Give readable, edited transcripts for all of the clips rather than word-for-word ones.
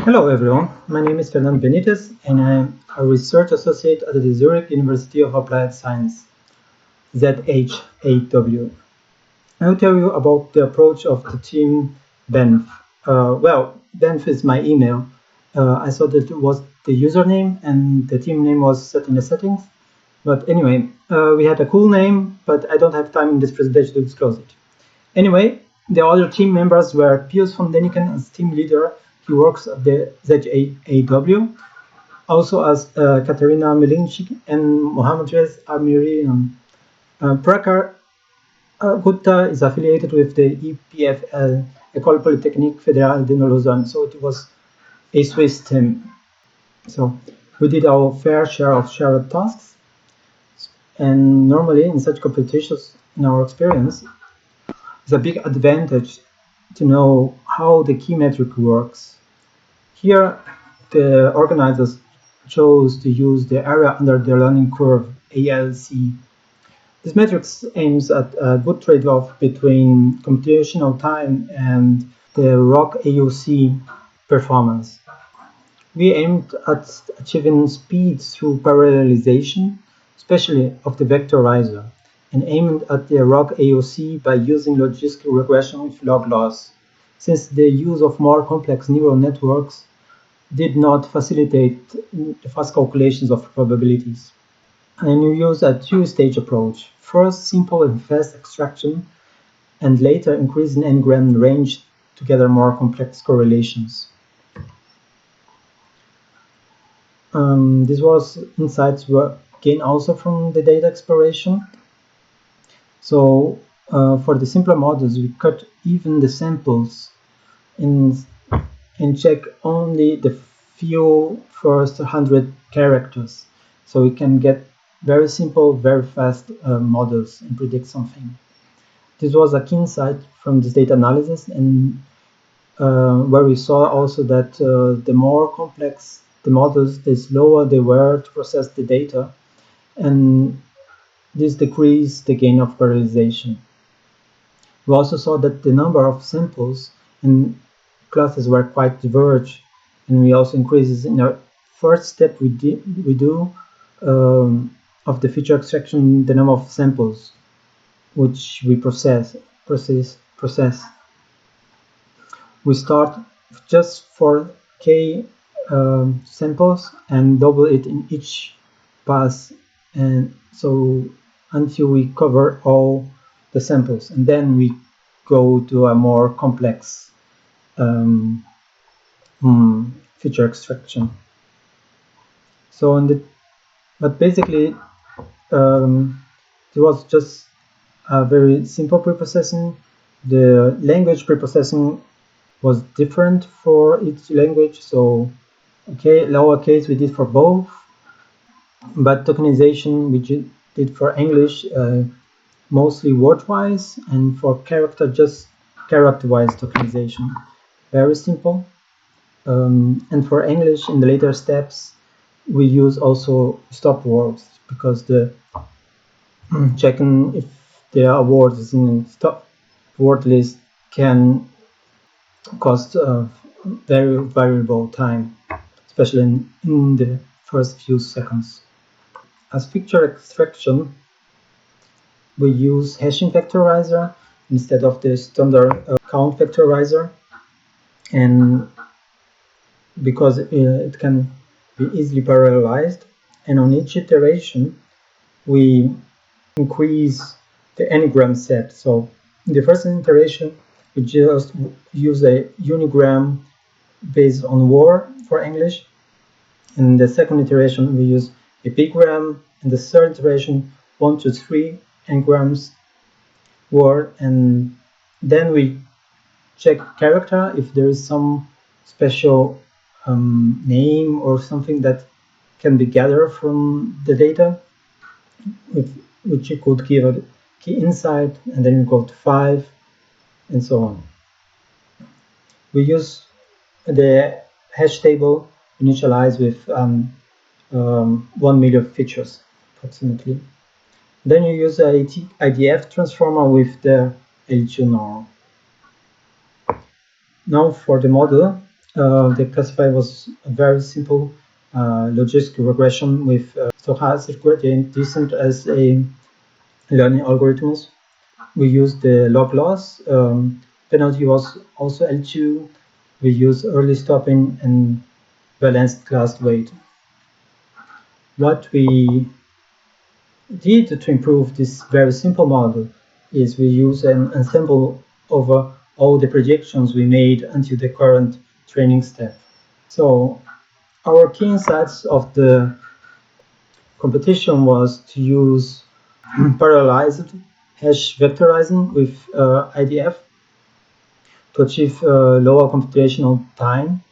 Hello everyone, my name is Fernando Benitez and I'm a research associate at the Zurich University of Applied Science, ZHAW. I will tell you about the approach of the team BENF. BENF is my email. I thought that it was the username and the team name was set in the settings. But anyway, we had a cool name, but I don't have time in this presentation to disclose it. Anyway, the other team members were Pius von Deniken as team leader. He works at the ZHAW, also as Katerina Milinchik and Mohammad Rez Amirian. Prakar Gupta is affiliated with the EPFL, École Polytechnique Fédérale de Lausanne, so it was a Swiss team. So we did our fair share of shared tasks, and normally in such competitions, in our experience, it's a big advantage to know how the key metric works. Here, the organizers chose to use the area under the learning curve, ALC. This metric aims at a good trade-off between computational time and the ROC AUC performance. We aimed at achieving speed through parallelization, especially of the vectorizer, and aimed at the ROC AUC by using logistical regression with log loss, since the use of more complex neural networks did not facilitate the fast calculations of probabilities. And we use a two-stage approach. First, simple and fast extraction, and later increase in n-gram range to gather more complex correlations. Insights were gained also from the data exploration. So for the simpler models, we cut even the samples and check only the few first 100 characters. So we can get very simple, very fast models and predict something. This was a key insight from this data analysis, and where we saw also that the more complex the models, the slower they were to process the data, and this decreased the gain of parallelization. We also saw that the number of samples and classes were quite diverged, and we also increases in our first step we do of the feature extraction the number of samples which we process. We start just for k samples and double it in each pass, and so until we cover all the samples, and then we go to a more complex feature extraction. But basically it was just a very simple preprocessing. The language preprocessing was different for each language, so lowercase we did for both, but tokenization we did for English mostly word-wise, and for character just character-wise tokenization. Very simple. And for English, in the later steps, we use also stop words, because the checking if there are words in a stop word list can cost very variable time, especially in the first few seconds. As feature extraction, we use hashing vectorizer instead of the standard count vectorizer, and because it can be easily parallelized, and on each iteration we increase the n-gram set. So in the first iteration we just use a unigram based on war for English, in the second iteration we use a bigram, in the third iteration 1 to 3 n-grams word, and then we check character if there is some special name or something that can be gathered from the data, which you could give a key insight, and then we go to 5 and so on. We use the hash table initialized with 1 million features approximately. Then you use a IDF transformer with the L2 norm. Now for the model, The classifier was a very simple logistic regression with stochastic gradient descent as a learning algorithms. We used the log loss. Penalty was also L2. We used early stopping and balanced class weight. What we did to improve this very simple model is we use an ensemble over all the predictions we made until the current training step. So our key insights of the competition was to use parallelized hash vectorizing with IDF to achieve lower computational time.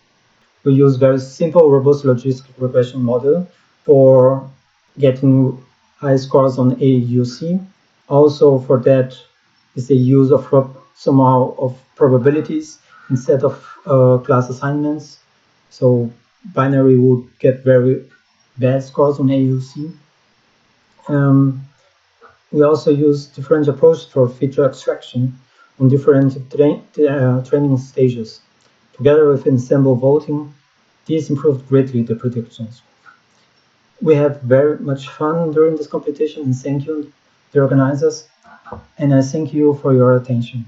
We use very simple, robust logistic regression model for getting high scores on AUC. Also, for that is the use of somehow of probabilities instead of class assignments. So binary would get very bad scores on AUC. We also use different approaches for feature extraction on different training stages. Together with ensemble voting, these improved greatly the predictions. We had very much fun during this competition, and thank you, the organizers, and I thank you for your attention.